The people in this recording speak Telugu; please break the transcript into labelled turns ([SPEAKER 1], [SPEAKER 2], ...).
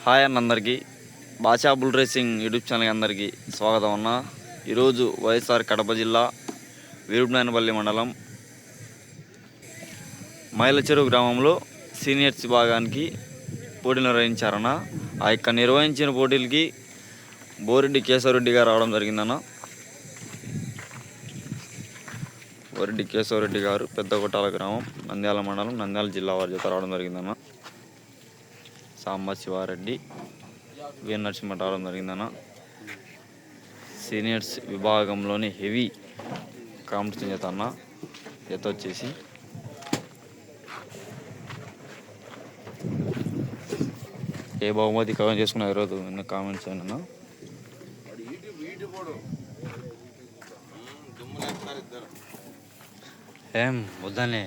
[SPEAKER 1] హాయ్ అన్న అందరికీ బాషా బుల్ రేసింగ్ యూట్యూబ్ ఛానల్కి అందరికీ స్వాగతం అన్న. ఈరోజు వైఎస్ఆర్ కడప జిల్లా వీరునాయనపల్లి మండలం మైలచెరువు గ్రామంలో సీనియర్స్ విభాగానికి పోటీలు నిర్వహించారన్న. ఆ యొక్క నిర్వహించిన పోటీలకి బోరెడ్డి కేశవరెడ్డి గారు రావడం జరిగిందన్న. బోరెడ్డి కేశవరెడ్డి గారు పెద్ద కొట్టాల గ్రామం, నంద్యాల మండలం, నంద్యాల జిల్లా వారి చేత రావడం జరిగిందన్న. సాంబశివారెడ్డి, వి నరసింహ రావడం జరిగిందన్న. సీనియర్స్ విభాగంలోని హెవీ కాంపిటీషన్ చేత అన్న. చేత వచ్చేసి ఏ బహుమతి కవర్ చేసుకున్న ఈరోజు నిన్న కామెంట్స్ అయినా ఏం వద్దనే